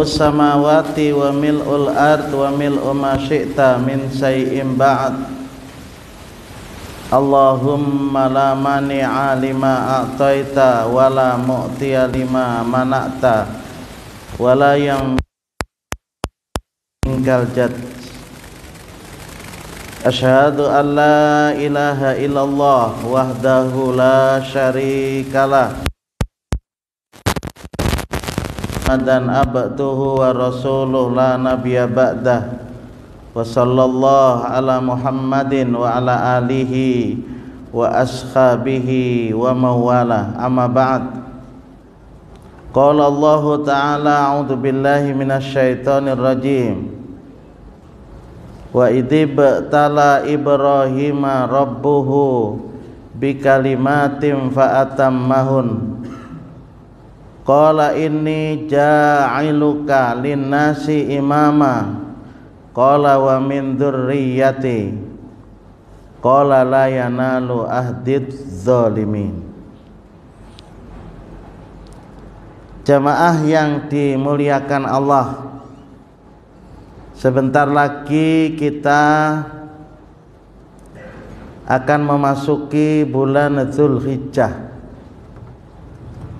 rabbus samawati wa mil'ul ard wa mil'u ma syi'ta min syai'in ba'd. Allahumma la mani'a lima a'taita wa la mu'tiya lima mana'ta wa la yang mingal jad. Asyhadu an la ilaha illallah wahdahu la syarikalah dan abduhu wa rasuluh la nabiyya ba'dah wa sallallahu ala Muhammadin wa ala alihi wa ashabihi wa mawala amma ba'd. Qala Allah ta'ala a'udzu billahi minasyaitonir rajim wa idzibtala Ibrahima rabbuhu bikalimatin fa'atammahun qala inni ja'iluka linnasi imama qala wa min dzurriyyati qala la yanalu ahdidz zalimin. Jamaah yang dimuliakan Allah, sebentar lagi kita akan memasuki bulan Dzulhijjah,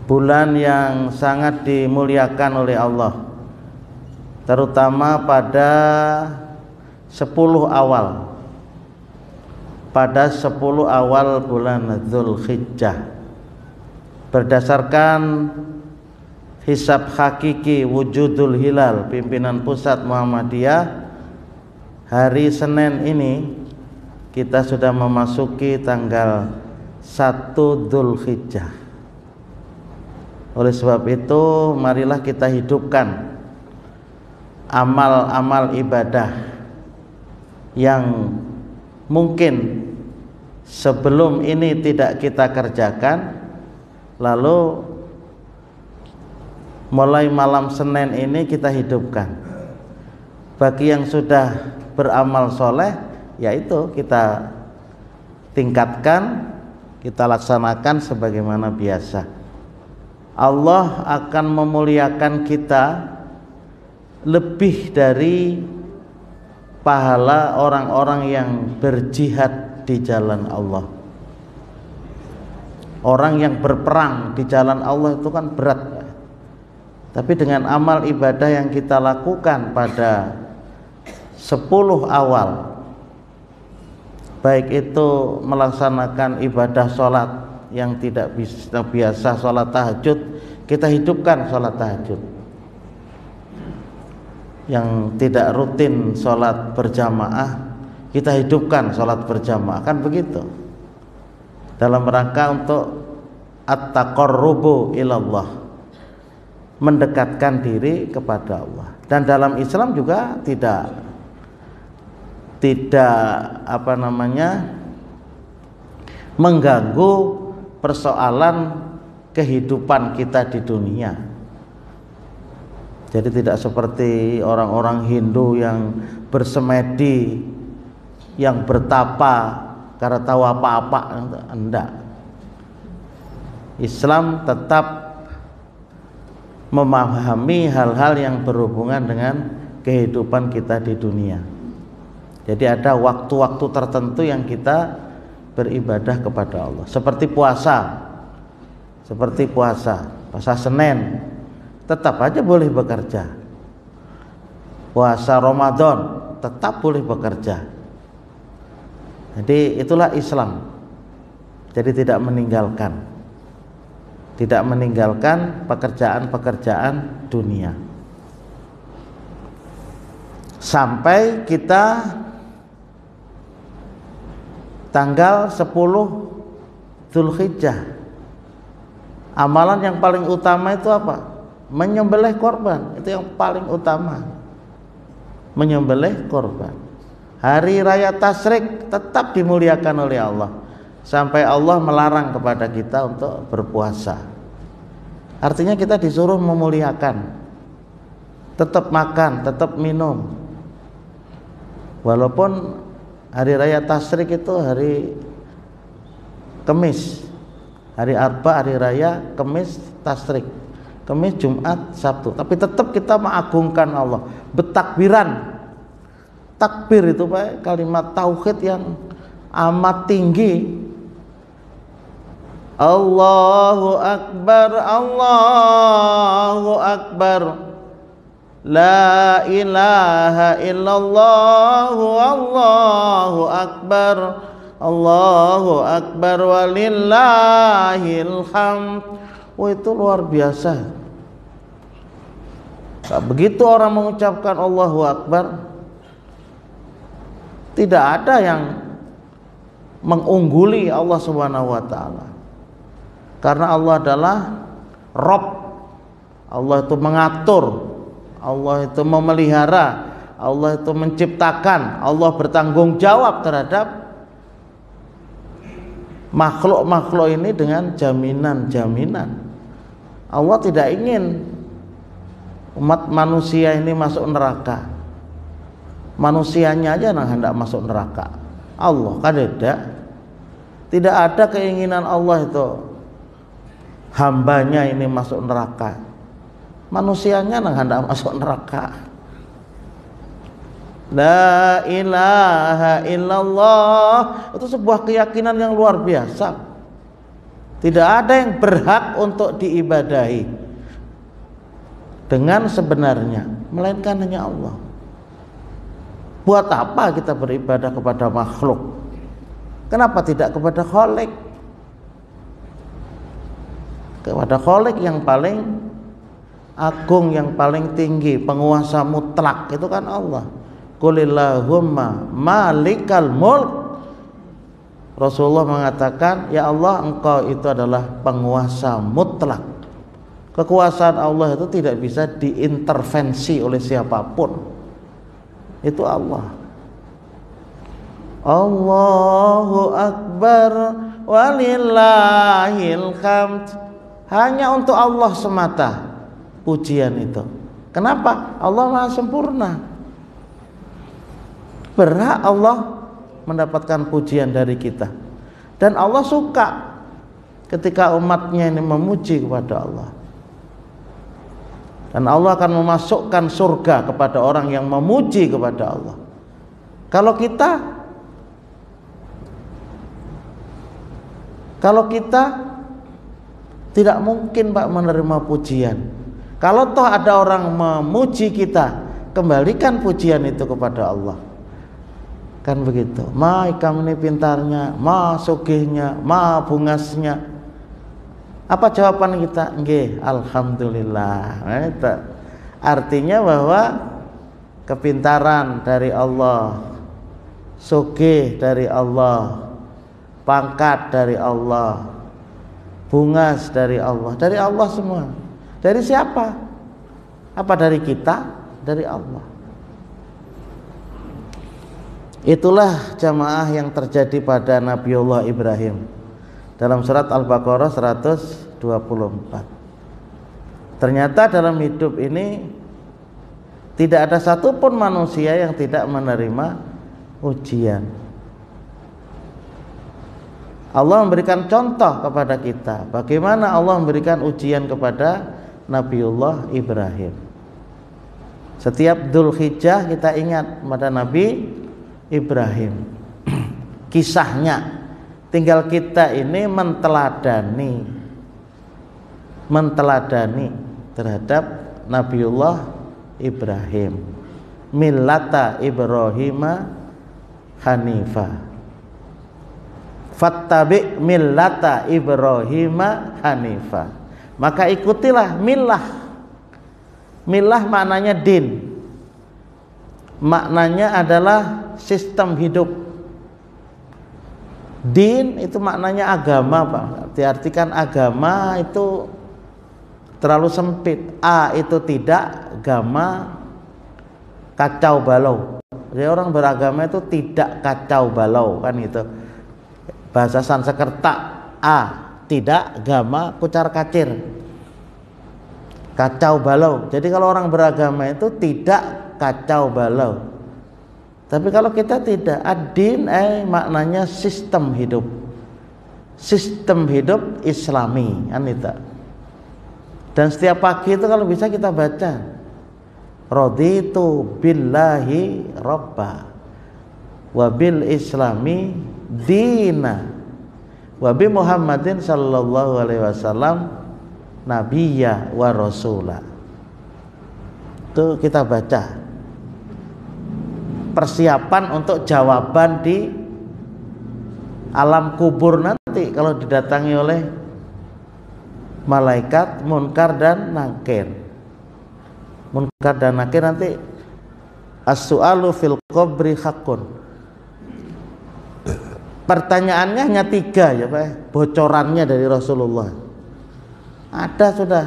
bulan yang sangat dimuliakan oleh Allah, terutama pada 10 awal, pada 10 awal bulan Dzulhijjah. Berdasarkan hisab hakiki wujudul hilal pimpinan pusat Muhammadiyah, hari Senin ini kita sudah memasuki tanggal 1 Dzulhijjah. Oleh sebab itu, marilah kita hidupkan amal-amal ibadah yang mungkin sebelum ini tidak kita kerjakan, lalu mulai malam Senin ini kita hidupkan. Bagi yang sudah beramal soleh, yaitu kita tingkatkan, kita laksanakan sebagaimana biasa. Allah akan memuliakan kita lebih dari pahala orang-orang yang berjihad di jalan Allah. Orang yang berperang di jalan Allah itu kan berat. Tapi dengan amal ibadah yang kita lakukan pada 10 awal, baik itu melaksanakan ibadah sholat yang tidak biasa sholat tahajud, kita hidupkan sholat tahajud. Yang tidak rutin sholat berjamaah, kita hidupkan sholat berjamaah, kan begitu, dalam rangka untuk at-taqarrubu ilallah, mendekatkan diri kepada Allah. Dan dalam Islam juga tidak mengganggu persoalan kehidupan kita di dunia. Jadi tidak seperti orang-orang Hindu yang bersemedi, yang bertapa karena tahu apa-apa, enggak. Islam tetap memahami hal-hal yang berhubungan dengan kehidupan kita di dunia. Jadi ada waktu-waktu tertentu yang kita beribadah kepada Allah, seperti puasa. Puasa Senin tetap aja boleh bekerja. Puasa Ramadan tetap boleh bekerja. Jadi itulah Islam. Jadi tidak meninggalkan pekerjaan-pekerjaan dunia sampai kita tanggal 10 Dzulhijjah. Amalan yang paling utama itu apa? Menyembelih korban, itu yang paling utama. Menyembelih korban. Hari raya Tasyrik tetap dimuliakan oleh Allah, sampai Allah melarang kepada kita untuk berpuasa. Artinya kita disuruh memuliakan, tetap makan, tetap minum. Walaupun hari raya Tasyrik itu hari Kamis, hari Arba, hari raya Kamis Tasyrik, Kamis, Jumat, Sabtu. Tapi tetap kita mengagungkan Allah. Bertakbiran. Takbir itu Pak, kalimat tauhid yang amat tinggi. Allahu Akbar, Allahu Akbar. La ilaha illallah, Allahu Akbar. Allahu Akbar walillahil hamd. Oh, itu luar biasa. Nah, begitu orang mengucapkan Allahu Akbar, tidak ada yang mengungguli Allah Subhanahu wa taala. Karena Allah adalah Rabb. Allah itu mengatur, Allah itu memelihara, Allah itu menciptakan, Allah bertanggung jawab terhadap makhluk-makhluk ini dengan jaminan-jaminan. Allah tidak ingin umat manusia ini masuk neraka. Manusianya aja yang hendak masuk neraka. Allah kan tidak. Tidak ada keinginan Allah itu hambanya ini masuk neraka. Manusianya yang hendak masuk neraka. La ilaha illallah, itu sebuah keyakinan yang luar biasa. Tidak ada yang berhak untuk diibadahi dengan sebenarnya, melainkan hanya Allah. Buat apa kita beribadah kepada makhluk? Kenapa tidak kepada Khalik? Kepada Khalik yang paling agung, yang paling tinggi, penguasa mutlak, itu kan Allah. Qulillahumma malikal mulk. Rasulullah mengatakan, ya Allah, engkau itu adalah penguasa mutlak. Kekuasaan Allah itu tidak bisa diintervensi oleh siapapun. Itu Allah. Allahu Akbar walillahil hamd. Hanya untuk Allah semata pujian itu. Kenapa? Allah Maha sempurna. Berhak Allah mendapatkan pujian dari kita. Dan Allah suka ketika umatnya ini memuji kepada Allah. Dan Allah akan memasukkan surga kepada orang yang memuji kepada Allah. Kalau kita tidak mungkin Pak menerima pujian. Kalau toh ada orang memuji kita, kembalikan pujian itu kepada Allah. Kan begitu. Ma ikam ini pintarnya, ma sugihnya, ma bungasnya. Apa jawaban kita? Nggih, alhamdulillah. Nah, itu artinya bahwa kepintaran dari Allah, sugih dari Allah, pangkat dari Allah, bungas dari Allah semua. Dari siapa? Apa dari kita? Dari Allah. Itulah jamaah yang terjadi pada Nabiullah Ibrahim dalam surat Al-Baqarah 124. Ternyata dalam hidup ini tidak ada satupun manusia yang tidak menerima ujian. Allah memberikan contoh kepada kita bagaimana Allah memberikan ujian kepada Nabiullah Ibrahim. Setiap Dzulhijjah kita ingat pada Nabi Ibrahim. Kisahnya, tinggal kita ini menteladani terhadap Nabiullah Ibrahim. Millata Ibrahima Hanifa. Fattabi millata Ibrahima Hanifa. Maka ikutilah millah. Millah maknanya din. Maknanya adalah sistem hidup. Din itu maknanya agama, Pak. Diartikan agama itu terlalu sempit. A itu tidak, agama kacau balau. Jadi orang beragama itu tidak kacau balau, kan gitu. Bahasa Sanskerta, A tidak, agama kucar kacir, kacau balau. Jadi kalau orang beragama itu tidak kacau balau. Tapi kalau kita tidak, ad-din maknanya sistem hidup. Sistem hidup Islami, kan itu. Dan setiap pagi itu kalau bisa kita baca raditu billahi robba wa bil islami dina wa bi Muhammadin sallallahu alaihi wasallam nabiyya wa rasula. Itu kita baca persiapan untuk jawaban di alam kubur nanti kalau didatangi oleh malaikat munkar dan nakir. Munkar dan nakir nanti as-su'alu fil qabri haqqun. Pertanyaannya hanya 3 ya Pak, bocorannya dari Rasulullah. Ada sudah.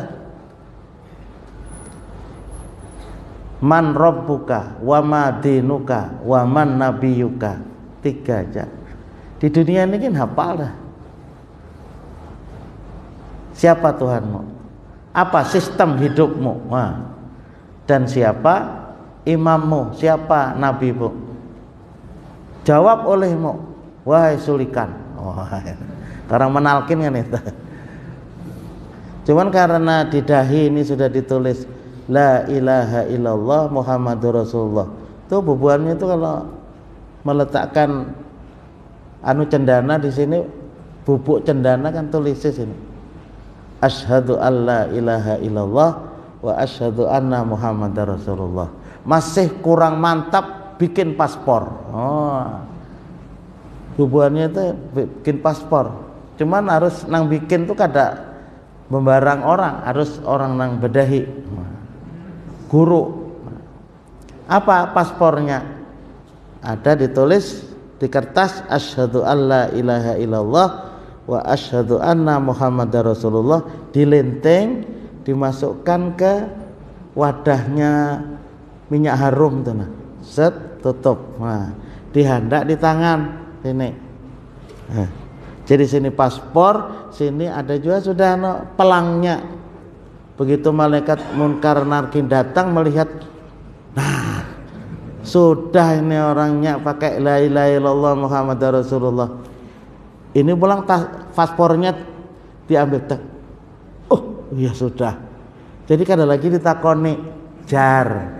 Man rabbuka wa ma dinuka wa man nabiyuka. 3 aja. Di dunia ini kan hafal dah. Siapa Tuhanmu? Apa sistem hidupmu? Wah. Dan siapa imammu? Siapa nabimu? Jawab olehmu, wahai sulikan. Orang menalkin kan itu. Cuman karena di dahi ini sudah ditulis la ilaha illallah Muhammadur Rasulullah. Itu bubuannya itu kalau meletakkan cendana di sini, bubuk cendana kan tulis di sini. Asyhadu alla ilaha illallah wa asyhadu anna Muhammadar Rasulullah. Masih kurang mantap bikin paspor. Bubuannya itu bikin paspor. Cuman harus nang bikin tuh kada membarang orang, harus orang nang bedahi. Guru. Apa paspornya? Ada ditulis di kertas asyhadu alla ilaha illallah wa asyhadu anna Muhammadar Rasulullah, dilenteng, dimasukkan ke wadahnya minyak harum tuh nah. Set, tutup. Nah, dihandak di tangan sini. Nah, jadi sini paspor, sini ada juga sudah pelangnya. Begitu malaikat munkar nakir datang melihat, nah, sudah ini orangnya pakai la ilaha illallah Muhammadar Rasulullah. Ini pulang paspornya diambil tak. Oh, iya sudah. Jadi kada lagi ditakoni ujar.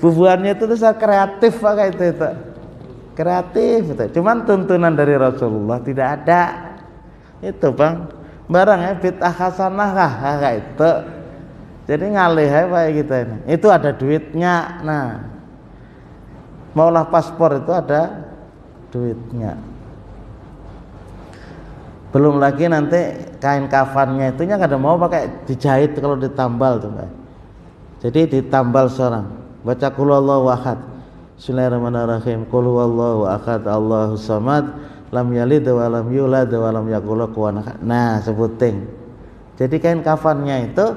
Bubuannya itu tuh kreatif pakai itu. Kreatif itu. Cuman tuntunan dari Rasulullah tidak ada. Itu Bang. Barangnya bid'ah hasanah kayak itu. Jadi ngalih kayak kita ini. Itu ada duitnya. Nah, maulah paspor itu ada duitnya. Belum lagi nanti kain kafannya itunya kada mau pakai dijahit kalau ditambal tuh Pak. Jadi ditambal seorang. Baca qul huwallahu ahad. Bismillahirrahmanirrahim. Qul huwallahu ahad Allahus samad lam yalid wa lam yulad wa lam yakul lahu kufuwan ahad. Nah, sebuting. Jadi kain kafannya itu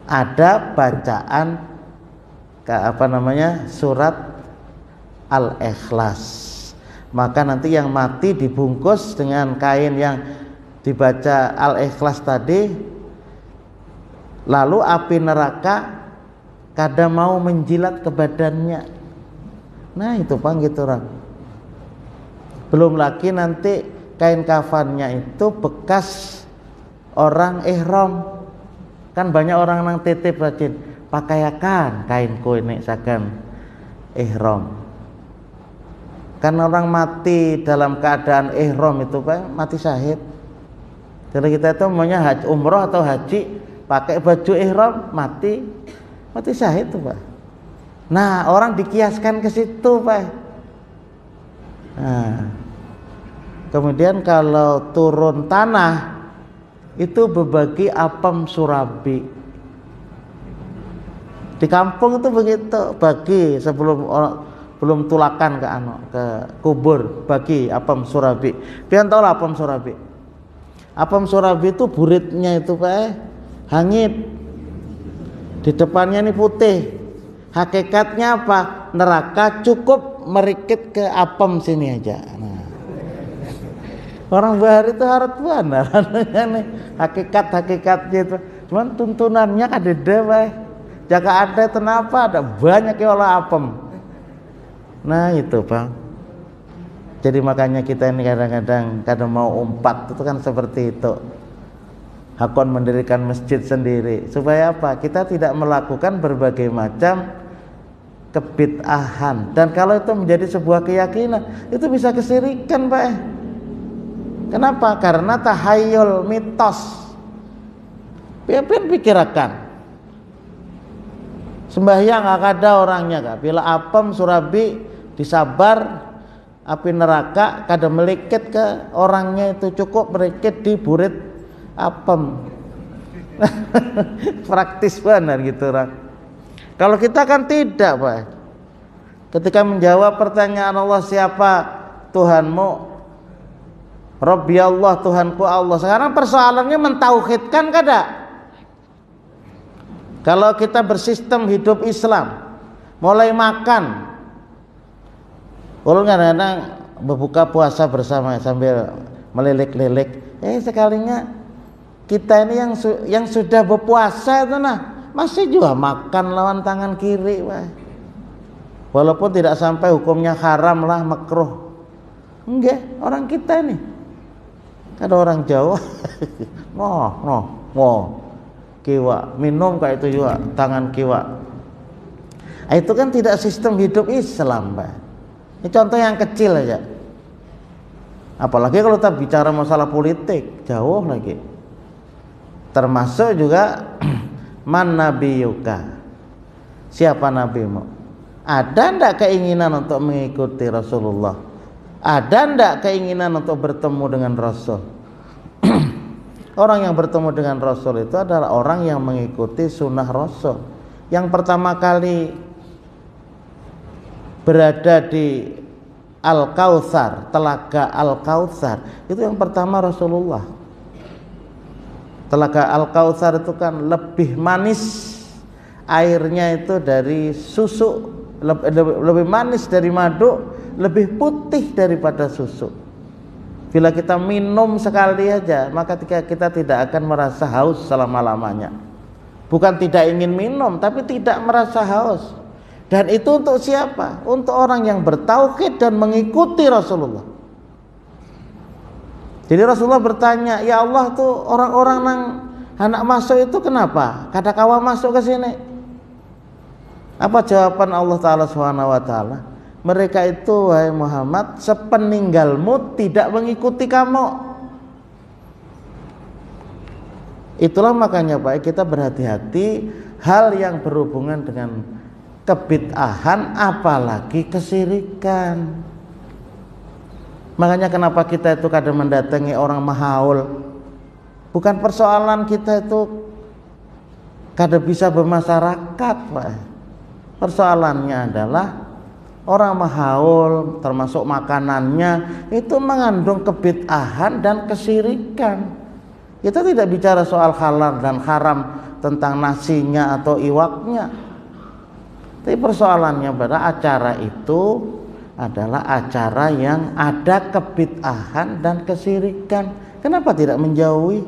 ada bacaan surat Al-Ikhlas. Maka nanti yang mati dibungkus dengan kain yang dibaca Al-Ikhlas tadi, lalu api neraka kada mau menjilat ke badannya. Nah itu Bang gitu orang. Belum lagi nanti kain kafannya itu bekas orang ihram. Kan banyak orang nang titip rajin pakaiakan kainku ini sakan ihram. Kan orang mati dalam keadaan ihram itu Pak, mati syahid. Jadi kita itu maunya haji umroh atau haji pakai baju ihram, mati syahid tuh Pak. Nah, orang dikiaskan ke situ Pak. Nah, kemudian kalau turun tanah itu berbagi apem surabi. Di kampung itu begitu, bagi belum tulakan ke kubur, bagi apem surabi. Pian tahu lah apem surabi. Apem surabi itu buritnya itu Pak, hangit. Di depannya ini putih. Hakikatnya apa? Neraka cukup merikit ke apem sini aja. Nah, orang bahar itu harap benar. Hakikat-hakikatnya itu. Cuman tuntunannya ada Pak. Jika ada kenapa ada banyak yang olah apem. Nah itu Bang. Jadi makanya kita ini kadang mau umpat itu kan seperti itu. Hakon mendirikan masjid sendiri supaya apa? Kita tidak melakukan berbagai macam kebid'ahan. Dan kalau itu menjadi sebuah keyakinan, itu bisa kesirikan, Pak. Kenapa? Karena tahayul, mitos. Pian pikirakan. Sembahyang gak ada orangnya kak. Bila apem surabi disabar api neraka kada melekit ke orangnya, itu cukup melekit di burit apem. Praktis benar gitu orang. Kalau kita kan tidak, Pak. Ketika menjawab pertanyaan Allah, siapa Tuhanmu? Rabbi Allah, Tuhanku Allah. Sekarang persoalannya mentauhidkan kada? Kalau kita bersistem hidup Islam, mulai makan, ulun kadang-kadang berbuka puasa bersama sambil melilik-lilik. Sekalinya kita ini yang sudah berpuasa itu masih juga makan lawan tangan kiri, Pak. Walaupun tidak sampai hukumnya haram lah, makruh. Enggak, orang kita ini. Ada orang Jawa, kiwa minum kayak itu juga tangan kiwa. Itu kan tidak sistem hidup Islam, Pak. Ini contoh yang kecil aja. Apalagi kalau kita bicara masalah politik, jauh lagi. Termasuk juga man nabiyuka, siapa nabimu? Ada ndak keinginan untuk mengikuti Rasulullah? Ada ndak keinginan untuk bertemu dengan Rasul? Orang yang bertemu dengan Rasul itu adalah orang yang mengikuti sunnah Rasul. Yang pertama kali berada di Al-Kautsar, Telaga Al-Kautsar, itu yang pertama Rasulullah. Telaga Al-Kautsar itu kan lebih manis airnya itu dari susu, lebih manis dari madu, lebih putih daripada susu. Bila kita minum sekali aja, maka kita tidak akan merasa haus selama-lamanya. Bukan tidak ingin minum, tapi tidak merasa haus. Dan itu untuk siapa? Untuk orang yang bertauhid dan mengikuti Rasulullah. Jadi Rasulullah bertanya, ya Allah tuh orang-orang yang anak masuk itu kenapa? Kada kawa masuk ke sini. Apa jawaban Allah Ta'ala Subhanahu wa Ta'ala? Mereka itu, wahai Muhammad, sepeninggalmu tidak mengikuti kamu. Itulah makanya Pak, kita berhati-hati hal yang berhubungan dengan kebid'ahan, apalagi kesirikan. Makanya kenapa kita itu kadang mendatangi orang mahaul. Bukan persoalan kita itu kadang bisa bermasyarakat, Pak. Persoalannya adalah orang mahaul, termasuk makanannya itu mengandung kebid'ahan dan kesirikan. Kita tidak bicara soal halal dan haram tentang nasinya atau iwaknya. Tapi persoalannya pada acara itu adalah acara yang ada kebid'ahan dan kesirikan. Kenapa tidak menjauhi?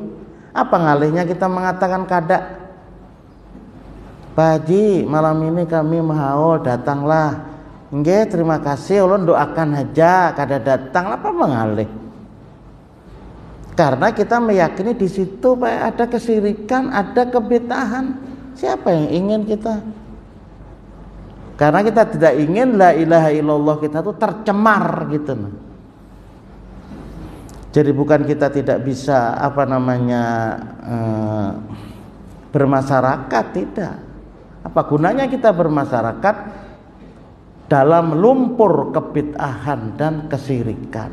Apa ngalihnya kita mengatakan kada? Pak Haji, malam ini kami mahaul, datanglah. Nggih, terima kasih, ulun doakan aja, kada datang, apa mengalih? Karena kita meyakini di situ Pak ada kesirikan, ada kebid'ahan. Siapa yang ingin kita? Karena kita tidak ingin la ilaha illallah kita tuh tercemar gitu. Jadi bukan kita tidak bisa bermasyarakat, tidak. Apa gunanya kita bermasyarakat dalam lumpur kebid'ahan dan kesirikan?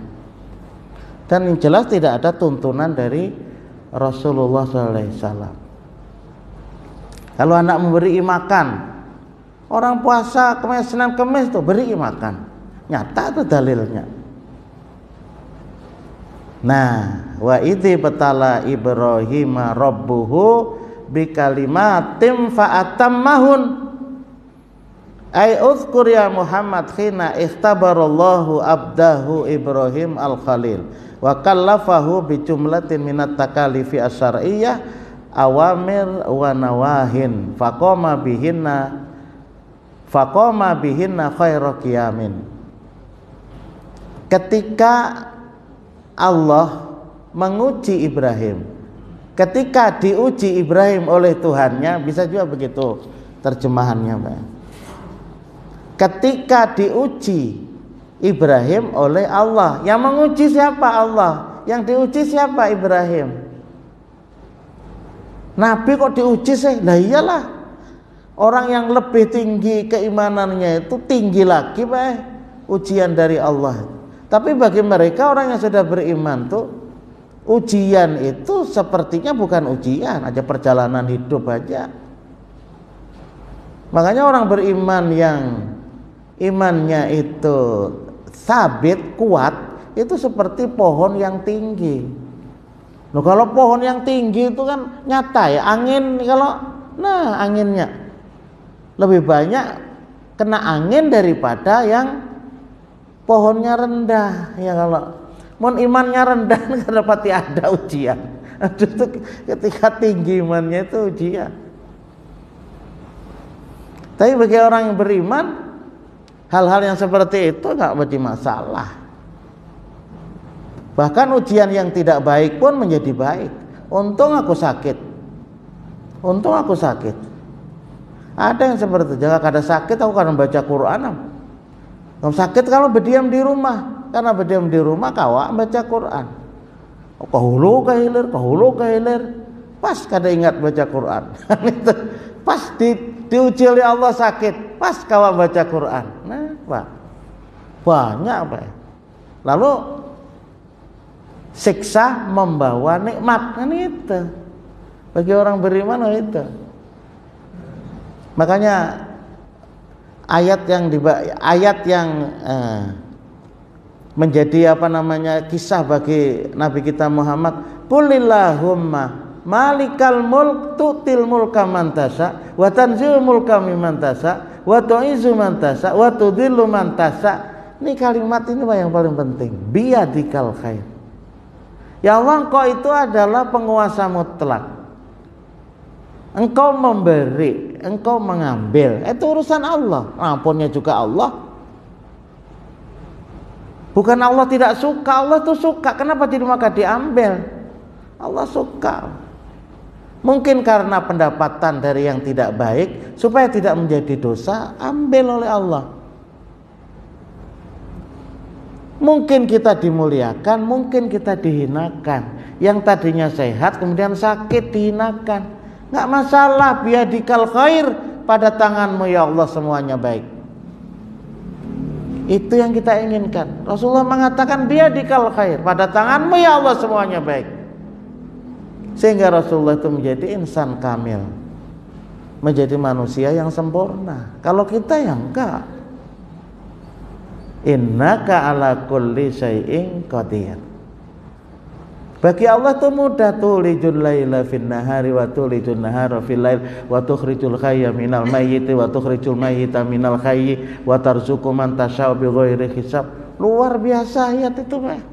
Dan yang jelas tidak ada tuntunan dari Rasulullah SAW. Kalau anak memberi makan, orang puasa Senin Kemis tuh beri makan, nyata itu dalilnya. Nah, wa idzi batala Ibrahim rabbuhu bikalimatin fa'atammahun. Ai uzkur ya Muhammad khina ikhtabarallahu abdahu Ibrahim al-Khalil wa kallafahu bi jumlatin minat takalifi asyar'iyyah awamir wa nawahin faqama bihinna khairu qiyamin. ketika Allah menguji Ibrahim, ketika diuji Ibrahim oleh Tuhannya, bisa juga begitu terjemahannya, Pak. Ketika diuji Ibrahim oleh Allah, yang menguji siapa? Allah. Yang diuji siapa? Ibrahim. Nabi kok diuji sih? Lah iyalah, orang yang lebih tinggi keimanannya itu tinggi lagi, Pak, ujian dari Allah. Tapi bagi mereka orang yang sudah beriman tuh, ujian itu sepertinya bukan ujian, aja perjalanan hidup aja. Makanya orang beriman yang imannya itu sabit, kuat, itu seperti pohon yang tinggi. Loh, kalau pohon yang tinggi itu kan nyata ya, angin anginnya lebih banyak kena angin daripada yang pohonnya rendah. Ya kalau mun imannya rendah nggak dapat ada ujian. Ketika tinggi imannya itu ujian. Tapi bagi orang yang beriman, hal-hal yang seperti itu nggak menjadi masalah. Bahkan ujian yang tidak baik pun menjadi baik. Untung aku sakit. Ada yang seperti itu. Jangan ada sakit aku akan baca Quran. Kalau sakit kalau berdiam di rumah, karena berdiam di rumah kawa baca Quran. Kahulu kahilir, pas kada ingat baca Quran. Pas diuji oleh Allah sakit, pas kawa baca Quran. Nah, Pak, banyak Pak. Lalu siksa membawa nikmat, kan itu. Bagi orang beriman itu. Makanya ayat yang menjadi kisah bagi Nabi kita Muhammad, qulillahumma malikal mulk tu'til mulka man tasha wa tanzi'ul mulka mimman tasha wa tu'izzu man tasha wa tudhillu man tasha. Ini kalimat ini yang paling penting, biyadikal khair. Ya Allah, Engkau itu adalah penguasa mutlak. Engkau memberi, Engkau mengambil, itu urusan Allah. Ampunnya juga Allah. Bukan Allah tidak suka, Allah tuh suka. Kenapa tidak maka diambil? Allah suka. Mungkin karena pendapatan dari yang tidak baik, supaya tidak menjadi dosa, ambil oleh Allah. Mungkin kita dimuliakan, mungkin kita dihinakan. Yang tadinya sehat kemudian sakit, dihinakan. Nggak masalah, biyadikal khair, pada tanganmu ya Allah semuanya baik. Itu yang kita inginkan. Rasulullah mengatakan biyadikal khair, pada tanganmu ya Allah semuanya baik. Sehingga Rasulullah itu menjadi insan kamil, menjadi manusia yang sempurna. Kalau kita yang enggak, innaka ala kulli syai'in qadir. Bagi Allah itu mudah, tulijul laila fin nahari wa tulijul nahara fil lail wa tukhrijul hayya minal mayyiti wa tukhrijul mayyita minal hayyi wa tarzuqu man tasya'u bighairi hisab. Luar biasa ayat itu, Pak.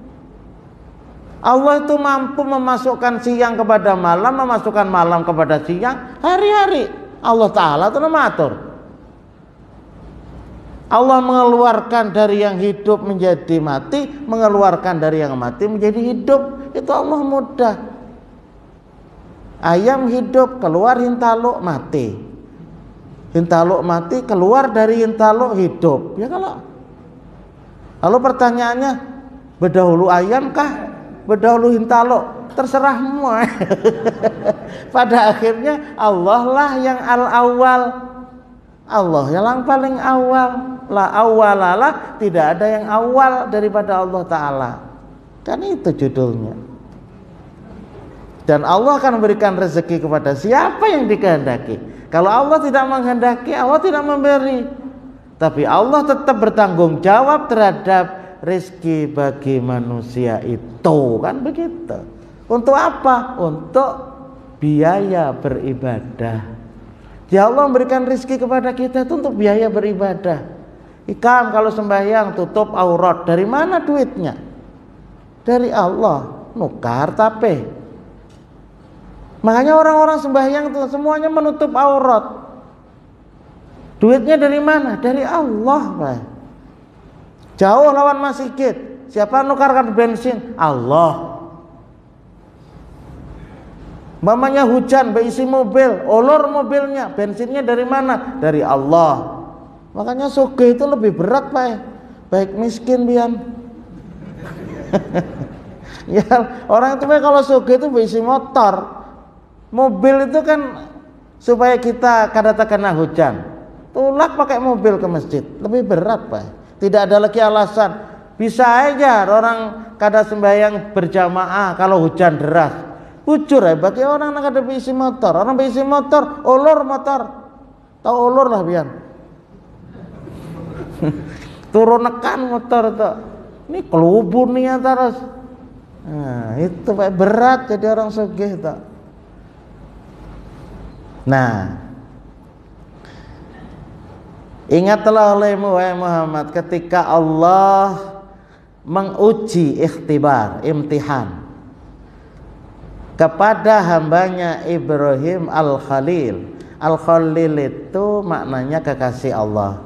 Allah itu mampu memasukkan siang kepada malam, memasukkan malam kepada siang, hari-hari. Allah Ta'ala itu mengatur. Allah mengeluarkan dari yang hidup menjadi mati, mengeluarkan dari yang mati menjadi hidup. Itu Allah mudah. Ayam hidup, keluar hintaluk, mati. Hintaluk mati, keluar dari hintaluk, hidup. Ya kalau. Lalu pertanyaannya, berdahulu ayam kah? Berdahulu hintaluk? Terserahmu. Pada akhirnya Allah lah yang al-awwal. Allah yang paling awal. La awwalalah, tidak ada yang awal daripada Allah Ta'ala. Kan itu judulnya. Dan Allah akan memberikan rezeki kepada siapa yang dikehendaki. Kalau Allah tidak menghendaki, Allah tidak memberi. Tapi Allah tetap bertanggung jawab terhadap rezeki bagi manusia itu. Kan begitu. Untuk apa? Untuk biaya beribadah. Ya Allah memberikan rezeki kepada kita itu untuk biaya beribadah. Ikam kalau sembahyang tutup aurat, dari mana duitnya? Dari Allah, nukar tapi. Makanya orang-orang sembahyang itu semuanya menutup aurat. Duitnya dari mana? Dari Allah, Pak. Jauh lawan masjid, Siapa nukarkan bensin? Allah. Mamanya hujan, berisi mobil, olor mobilnya, bensinnya dari mana? Dari Allah. Makanya sugih itu lebih berat, Pak. Baik miskin pian. Ya, orang itu kalau sugih itu berisi motor. Mobil itu kan supaya kita kada terkena hujan. Tulak pakai mobil ke masjid, lebih berat, Pak. Tidak ada lagi alasan. Bisa aja orang kada sembahyang berjamaah kalau hujan deras. Bujur ya bagi orang yang kada berisi motor. Orang berisi motor, olor motor. Tahu olor lah pian. Turun nekan motor tuh. Ini kelubur nih terus. Nah, itu Pak berat jadi orang sugih tuh. Nah, ingatlah olehmu wahai Muhammad ketika Allah menguji ikhtibar, imtihan kepada hambanya Ibrahim Al-Khalil. Al-Khalil itu maknanya kekasih Allah.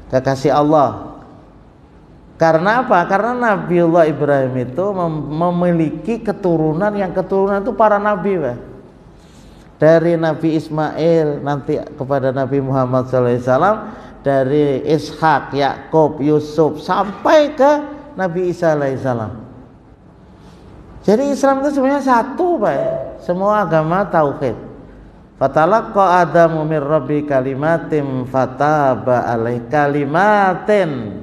Kekasih Allah. Karena apa? Karena Nabiullah Ibrahim itu memiliki keturunan yang keturunan itu para nabi, Pak. Dari Nabi Ismail nanti kepada Nabi Muhammad SAW, dari Ishak, Yakub, Yusuf sampai ke Nabi Isa alaihissalam. Jadi Islam itu sebenarnya satu, Pak. Semua agama tauhid. Fatalaqqa Adamu mir rabbi kalimatin fataba alaih kalimatin.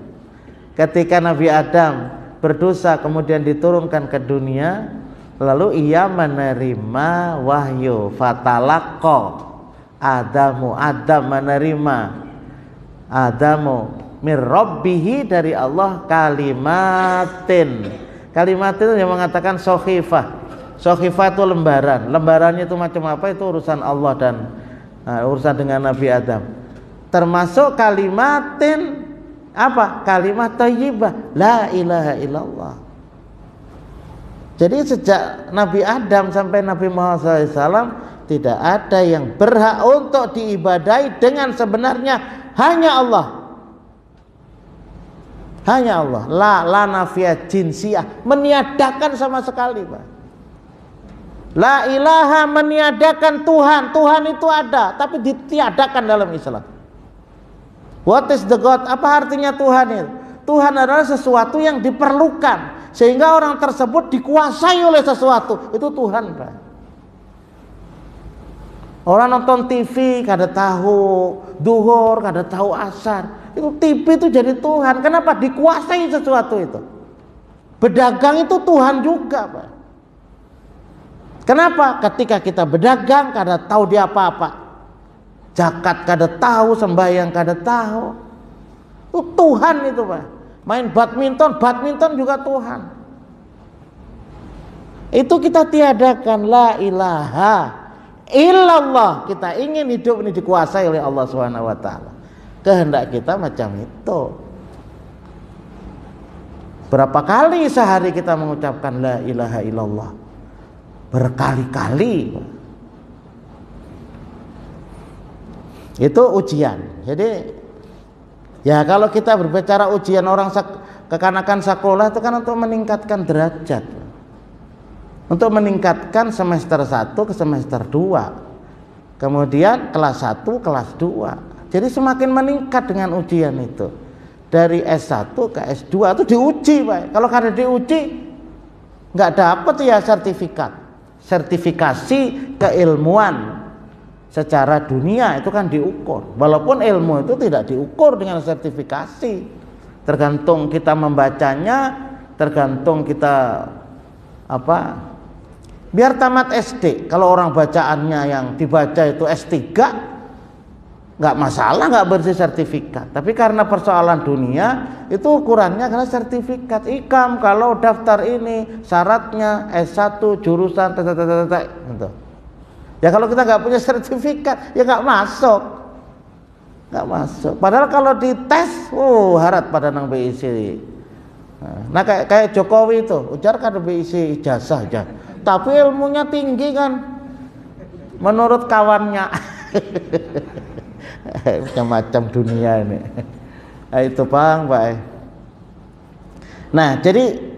Ketika Nabi Adam berdosa kemudian diturunkan ke dunia, lalu ia menerima wahyu. Fatalaqqa Adamu, Adam menerima Adamu mir rabbihi dari Allah kalimatin. Kalimat itu yang mengatakan sohifah. Sohifah itu lembaran. Lembarannya itu macam apa itu urusan Allah dan urusan dengan Nabi Adam. Termasuk kalimatin apa? Kalimat thayyibah, la ilaha illallah. Jadi sejak Nabi Adam sampai Nabi Muhammad SAW tidak ada yang berhak untuk diibadai dengan sebenarnya hanya Allah. Hanya Allah. La nafiyah jinsiyah, meniadakan sama sekali, Pak. La ilaha meniadakan Tuhan. Tuhan itu ada tapi ditiadakan dalam Islam. What is the God? Apa artinya Tuhan itu? Tuhan adalah sesuatu yang diperlukan sehingga orang tersebut dikuasai oleh sesuatu. Itu Tuhan, Pak. Orang nonton TV kada tahu duhur, kada tahu asar. Itu TV itu jadi Tuhan. Kenapa? Dikuasai sesuatu itu. Berdagang itu Tuhan juga, Pak. Kenapa? Ketika kita berdagang kada tahu dia apa-apa. Zakat kada tahu, sembahyang kada tahu. Itu Tuhan itu, Pak. Main badminton juga Tuhan. Itu kita tiadakan la ilaha illallah. Kita ingin hidup ini dikuasai oleh Allah Subhanahu wa taala. Kehendak kita macam itu. Berapa kali sehari kita mengucapkan la ilaha illallah? Berkali-kali. Itu ujian. Jadi ya kalau kita berbicara ujian orang kekanakan sekolah itu kan untuk meningkatkan derajat. Untuk meningkatkan semester 1 ke semester 2. Kemudian kelas 1, kelas 2. Jadi semakin meningkat dengan ujian itu. Dari S1 ke S2 itu diuji, Pak. Kalau kada diuji nggak dapat ya sertifikat. Sertifikasi keilmuan secara dunia itu kan diukur. Walaupun ilmu itu tidak diukur dengan sertifikasi. Tergantung kita membacanya, tergantung kita apa? Biar tamat SD. Kalau orang bacaannya yang dibaca itu S3, nggak masalah, nggak bersih sertifikat. Tapi karena persoalan dunia itu ukurannya karena sertifikat. Ikam kalau daftar ini syaratnya S1 jurusan gitu. Ya kalau kita nggak punya sertifikat ya nggak masuk, nggak masuk. Padahal kalau dites, harat pada nang BIC. Nah kayak Jokowi itu, ujar kan BIC ijazah aja, tapi ilmunya tinggi kan, menurut kawannya. Macam-macam dunia ini. Nah, itu Pak. Nah, jadi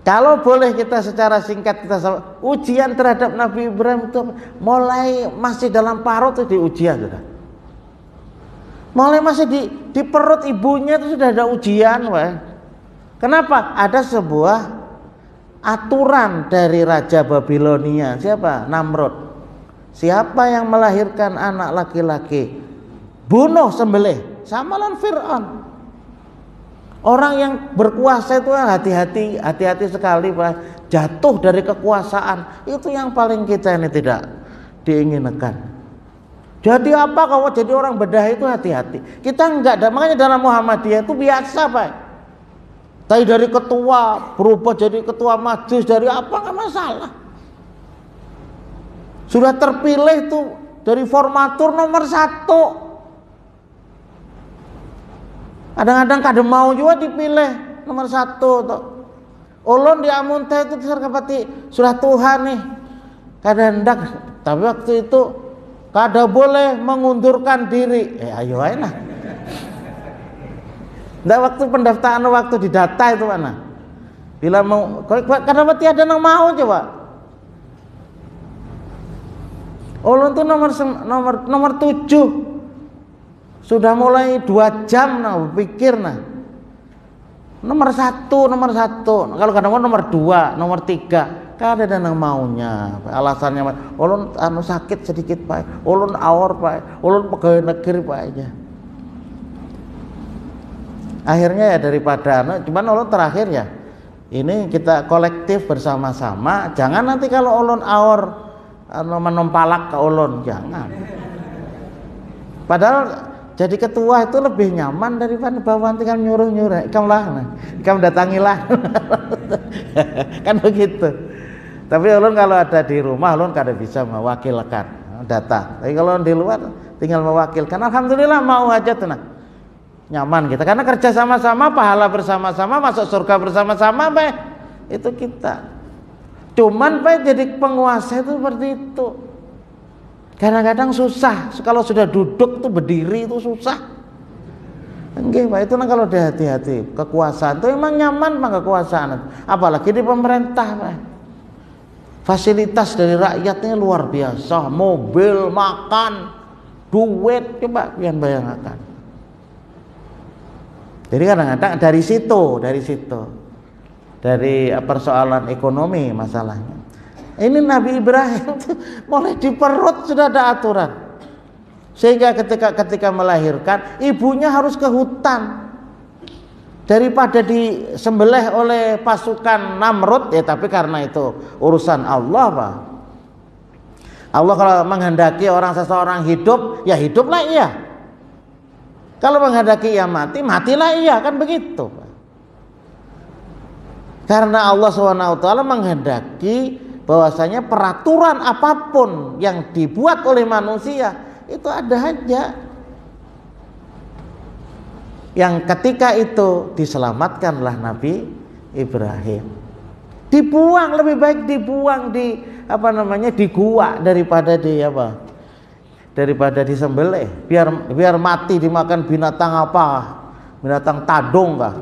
kalau boleh kita secara singkat kita ujian terhadap Nabi Ibrahim itu mulai masih dalam parut itu diujian sudah. Mulai masih di perut ibunya itu sudah ada ujian, wah. Kenapa? Ada sebuah aturan dari Raja Babilonia. Siapa? Namrud. Siapa yang melahirkan anak laki-laki, bunuh, sembelih. Sama lawan Fir'aun. Orang yang berkuasa itu hati-hati sekali, Pak. Jatuh dari kekuasaan itu yang paling kita ini tidak diinginkan. Jadi apa kalau jadi orang bedah itu hati-hati. Kita enggak ada, makanya dalam Muhammadiyah itu biasa, Pak. Tapi dari ketua berubah jadi ketua majelis, dari apa enggak masalah. Sudah terpilih tuh dari formatur nomor 1. Kadang-kadang kadang mau juga dipilih nomor 1 tuh. Ulun di Amunta itu serkapati sudah Tuhan nih. Kadang hendak, tapi waktu itu kada boleh mengundurkan diri. Ayo aja nah. Nggak waktu pendaftaran, waktu di data itu mana? Bila mau, kadang ada yang mau coba. Ulun tuh nomor 7. Sudah mulai 2 jam nah pikir nah. Nomor 1. Kalau kadang nomor 2, nomor 3, kan ada yang maunya. Alasannya ulun sakit sedikit, Pak. Ulun awor, Pak. Ulun pegawai negeri, Pak aja. Akhirnya ya daripada cuman ulun terakhir ya. Ini kita kolektif bersama-sama. Jangan nanti kalau ulun awor menompalak ke ulun, jangan. Padahal jadi ketua itu lebih nyaman daripada bawahan tinggal nyuruh-nyuruh. Ikam datangilah. Kan begitu. Tapi ulun kalau ada di rumah ulun kada bisa mewakilkan data. Tapi kalau di luar tinggal mewakilkan. Alhamdulillah mau aja tuh nah. Nyaman kita karena kerja sama-sama, pahala bersama-sama, masuk surga bersama-sama, Pak. Itu kita. Cuman Pak jadi penguasa itu seperti itu. Kadang-kadang susah, kalau sudah duduk tuh berdiri itu susah. Enggak, Pak, itu kalau hati-hati. Kekuasaan itu emang nyaman Pak kekuasaan. Apalagi di pemerintah, Pak. Fasilitas dari rakyatnya luar biasa, mobil, makan, duit, coba kalian bayangkan. Jadi kadang-kadang dari situ, dari persoalan ekonomi masalahnya. Ini Nabi Ibrahim mulai di perut sudah ada aturan. Sehingga ketika melahirkan, ibunya harus ke hutan. Daripada disembelih oleh pasukan Namrud, ya tapi karena itu urusan Allah, Pak. Allah kalau menghendaki seseorang hidup, ya hiduplah ia. Kalau menghendaki ia mati, matilah ia, kan begitu, Pak. Karena Allah SWT menghendaki bahwasanya peraturan apapun yang dibuat oleh manusia itu ada aja yang ketika itu diselamatkanlah Nabi Ibrahim. Dibuang, lebih baik dibuang di di gua daripada daripada disembelih. Biar mati dimakan binatang apa? Binatang tadung kah?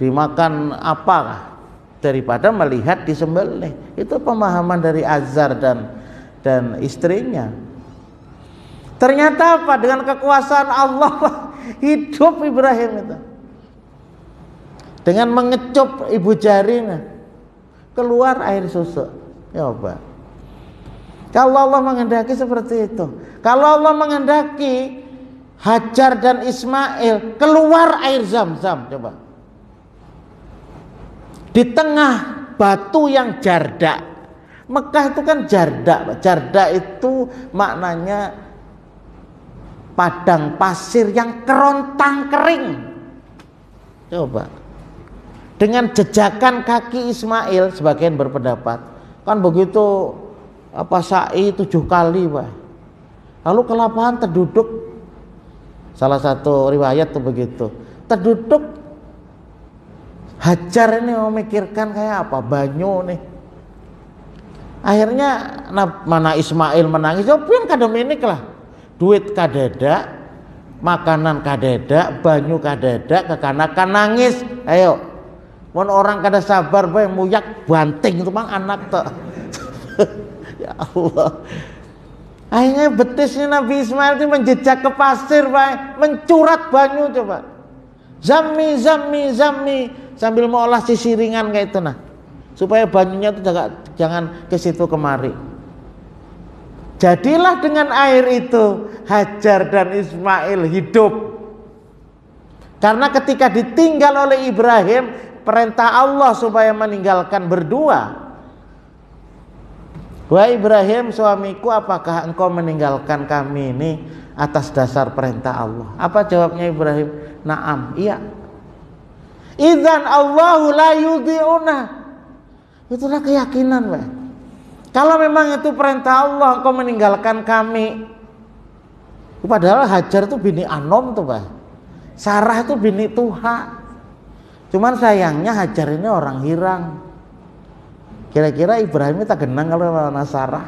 Dimakan apa kah? Daripada melihat disembelih. Itu pemahaman dari Azar dan istrinya. Ternyata apa? Dengan kekuasaan Allah hidup Ibrahim itu. Dengan mengecup ibu jarinya, keluar air susu. Coba. Kalau Allah menghendaki seperti itu. Kalau Allah menghendaki Hajar dan Ismail keluar air Zam-Zam, coba. Di tengah batu yang jarda. Mekah itu kan jarda. Jarda itu maknanya padang pasir yang kerontang kering. Coba. Dengan jejakan kaki Ismail, sebagian berpendapat kan begitu sa'i 7 kali, Pak. Lalu ke lapangan terduduk. Salah satu riwayat tuh begitu. Terduduk. Hajar ini memikirkan kayak apa, banyu nih. Akhirnya mana Ismail menangis, pian kada menik lah. Duit kadada, makanan kadedak, banyu kadedak, kekanakan nangis. Ayo, mon orang kada sabar bae muyak banting itu mang anak tuh. Ya Allah. Akhirnya betisnya Nabi Ismail itu menjejak ke pasir bae, mencurat banyu coba. Zammi zammi zammi sambil mengolah sisiringan kayak itu nah. Supaya banyunya itu jangan ke situ kemari. Jadilah dengan air itu Hajar dan Ismail hidup. Karena ketika ditinggal oleh Ibrahim, perintah Allah supaya meninggalkan berdua. Wahai Ibrahim, suamiku, apakah engkau meninggalkan kami ini atas dasar perintah Allah? Apa jawabnya Ibrahim? Naam, iya. Idzan Allahu la yudhi'una. Itulah keyakinan, Pak. Kalau memang itu perintah Allah, engkau meninggalkan kami. Padahal Hajar itu bini Anom tuh, Pak. Sarah itu bini Tuha. Cuman sayangnya Hajar ini orang Hirang. Kira-kira Ibrahim tak genang kalau sama Sarah.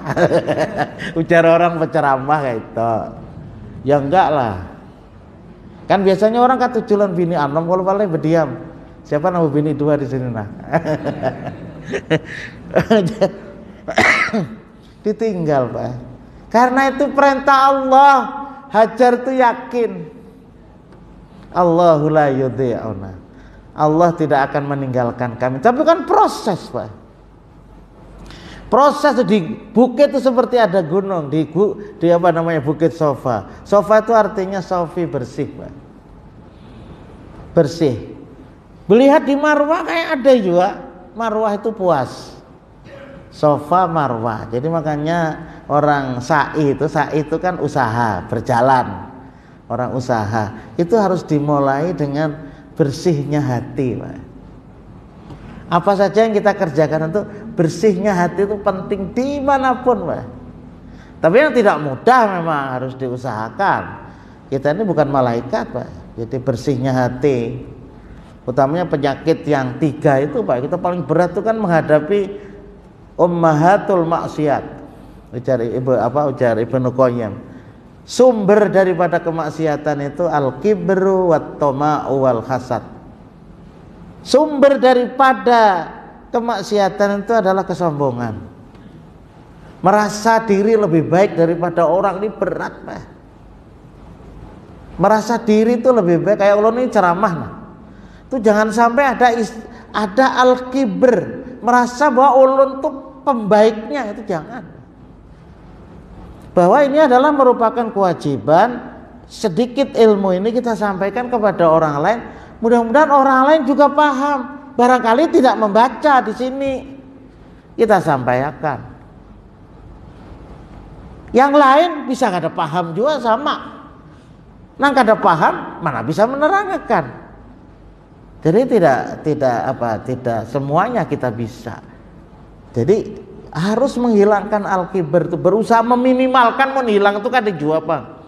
Ujar orang penceramah kayak itu. Ya enggak lah. Kan biasanya orang katujulan bini Anom kalau paling berdiam. Siapa nama bini dua di sini nah? Ditinggal, Pak. Karena itu perintah Allah. Hajar itu yakin Allahu la yudhi'una. Allah tidak akan meninggalkan kami. Tapi kan proses, Pak. Proses di bukit itu seperti ada gunung di apa namanya Bukit Sofa. Sofa itu artinya sofi, bersih, Pak. Bersih. Melihat di Marwah kayak ada juga. Marwah itu puas. Sofa Marwah. Jadi makanya orang sa'i itu kan usaha, berjalan. Orang usaha itu harus dimulai dengan bersihnya hati, Pak. Apa saja yang kita kerjakan untuk bersihnya hati itu penting dimanapun, Pak. Tapi yang tidak mudah memang harus diusahakan. Kita ini bukan malaikat, Pak. Jadi bersihnya hati, utamanya penyakit yang 3 itu, Pak. Kita paling berat itu kan menghadapi ummahatul maksiat. Ujar Ibnu Qayyim. Sumber daripada kemaksiatan itu al-kibru wat tama'u wal hasad. Sumber daripada kemaksiatan itu adalah kesombongan. Merasa diri lebih baik daripada orang ini berat, Pak. Merasa diri itu lebih baik, kayak Allah ini ceramah nah. Itu jangan sampai ada al-kibr, merasa bahwa ulun itu pembaiknya, itu jangan. Bahwa ini adalah merupakan kewajiban, sedikit ilmu ini kita sampaikan kepada orang lain. Mudah-mudahan orang lain juga paham. Barangkali tidak membaca di sini, kita sampaikan. Yang lain bisa kada paham juga sama. Nang kada paham mana bisa menerangkan. Jadi tidak semuanya kita bisa. Jadi harus menghilangkan al-kibr itu, berusaha meminimalkan, menghilang itu kan dijual, Bang.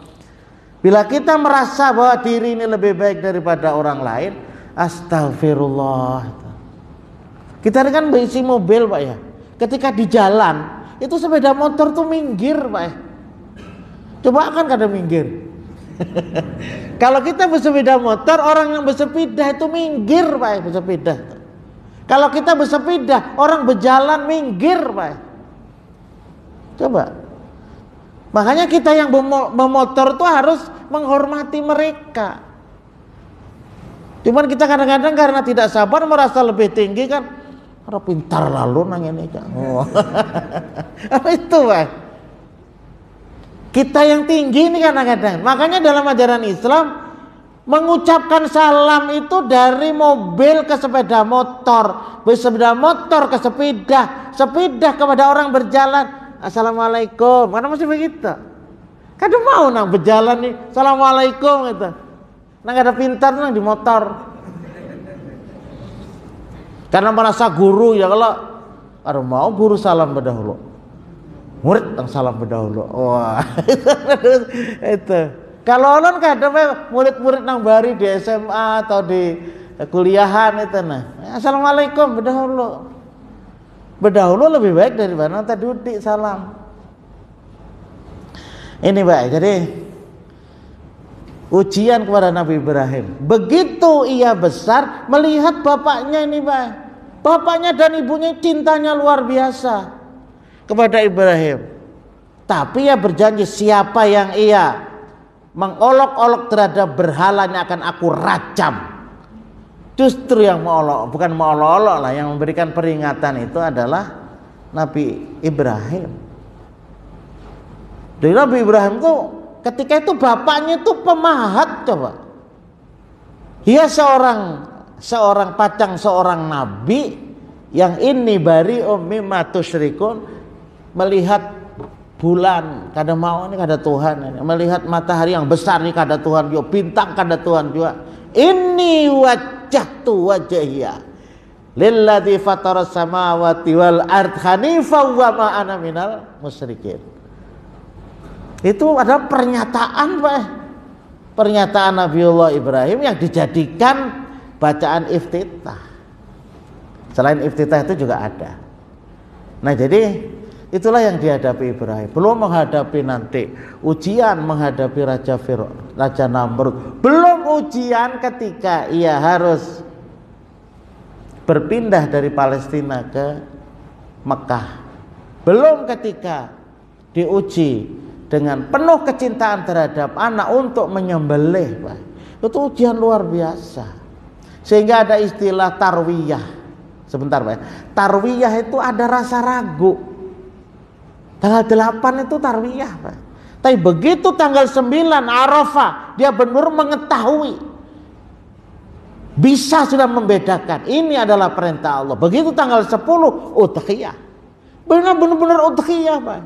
Bila kita merasa bahwa diri ini lebih baik daripada orang lain, astagfirullah. Kita ini kan berisi mobil, Pak ya. Ketika di jalan, itu sepeda motor tuh minggir, Pak ya. Coba kan kada minggir. Kalau kita bersepeda motor, orang yang bersepeda itu minggir, Pak ya, bersepeda. Kalau kita bersepeda, orang berjalan minggir, Pak ya. Coba. Makanya kita yang memotor tuh harus menghormati mereka. Cuman kita kadang-kadang karena tidak sabar merasa lebih tinggi kan, orang pintar lalu nang ini kan. Oh. Apa itu, Pak? Kita yang tinggi ini kadang-kadang. Makanya dalam ajaran Islam mengucapkan salam itu dari mobil ke sepeda motor, sepeda motor ke sepeda, sepeda kepada orang berjalan. Assalamualaikum. Karena masih begitu. Kadang mau nang berjalan nih, assalamualaikum gitu. Nang ada pintar nang di motor. Karena merasa guru ya, kalau mau guru salam berdahulu, murid yang salam berdahulu. Wah, itu. Kalau ulun kadang murid-murid nang bari di SMA atau di kuliahan itu nah, assalamualaikum berdahulu. Berdahulu lebih baik daripada tadi duduk salam. Ini baik. Jadi ujian kepada Nabi Ibrahim. Begitu ia besar melihat bapaknya ini, Pak. Bapaknya dan ibunya cintanya luar biasa kepada Ibrahim. Tapi ia berjanji, siapa yang ia mengolok-olok terhadap berhalanya akan aku rajam. Justru yang bukan mengolok-olok lah, yang memberikan peringatan itu adalah Nabi Ibrahim. Dari Nabi Ibrahim itu ketika itu bapaknya itu pemahat, coba. Dia seorang pacang, seorang nabi yang ini bari ummi matusyrikun, melihat bulan kada mau ini kada Tuhan, melihat matahari yang besar ini kada Tuhan juga, bintang kada Tuhan juga. Ini wajjahtu wajhiya lilladzi fataras samawati wal ard hanifan wa ma ana minal musyrikin. Itu adalah pernyataan, Pak. Pernyataan Nabiullah Ibrahim yang dijadikan bacaan iftitah. Selain iftitah itu juga ada. Nah, jadi itulah yang dihadapi Ibrahim. Belum menghadapi nanti ujian menghadapi Raja Fir'aun, Raja Namrud. Belum ujian ketika ia harus berpindah dari Palestina ke Mekah. Belum ketika diuji dengan penuh kecintaan terhadap anak untuk menyembelih, Pak. Itu ujian luar biasa. Sehingga ada istilah tarwiyah. Sebentar, Pak. Tarwiyah itu ada rasa ragu. Tanggal 8 itu tarwiyah, Pak. Tapi begitu tanggal 9 Arafah, dia benar mengetahui, bisa sudah membedakan ini adalah perintah Allah. Begitu tanggal 10 udhiyah, benar-benar udhiyah, Pak.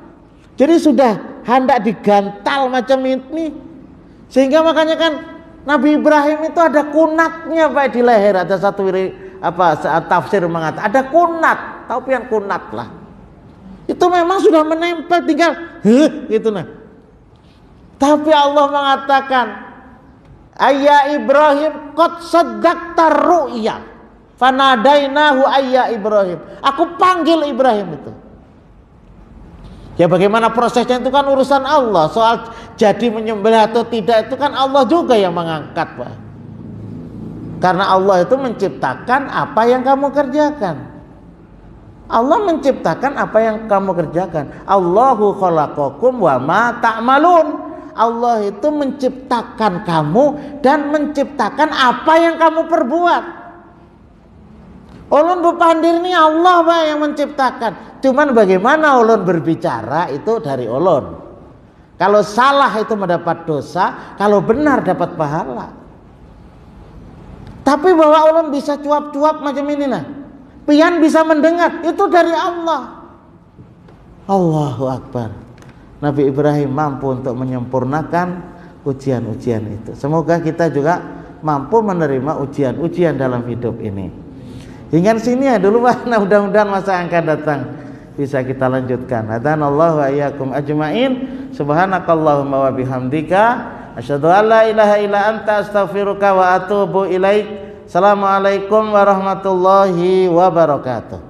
Jadi sudah hendak digantal macam ini, sehingga makanya kan Nabi Ibrahim itu ada kunatnya, Pak, di leher. Ada satu tafsir mengatakan ada kunat, tahu pian kunat lah. Itu memang sudah menempel, tinggal gitu nah. Tapi Allah mengatakan, ayya Ibrahim qad saddaqta ru'ya fanadainahu ayya Ibrahim. Aku panggil Ibrahim itu. Ya bagaimana prosesnya itu kan urusan Allah. Soal jadi menyembelih atau tidak itu kan Allah juga yang mengangkat, Pak. Karena Allah itu menciptakan apa yang kamu kerjakan. Allah menciptakan apa yang kamu kerjakan. Allahu khalaqakum wa ma ta'malun. Allah itu menciptakan kamu dan menciptakan apa yang kamu perbuat. Ulun bupandir ini Allah, Pak, yang menciptakan. Cuman bagaimana ulun berbicara itu dari ulun. Kalau salah itu mendapat dosa, kalau benar dapat pahala. Tapi bahwa ulun bisa cuap-cuap macam ini nah, pian bisa mendengar, itu dari Allah. Allahu Akbar. Nabi Ibrahim mampu untuk menyempurnakan ujian-ujian itu. Semoga kita juga mampu menerima ujian-ujian dalam hidup ini. Hingga sini ya dulu, Pak. Nah, mudah-mudahan masa yang akan datang bisa kita lanjutkan. Hadanallahu wa iyyakum ajmain. Subhanakallahumma wa bihamdika asyhadu an la ilaha illa anta astaghfiruka wa atubu ilaik. Assalamualaikum warahmatullahi wabarakatuh.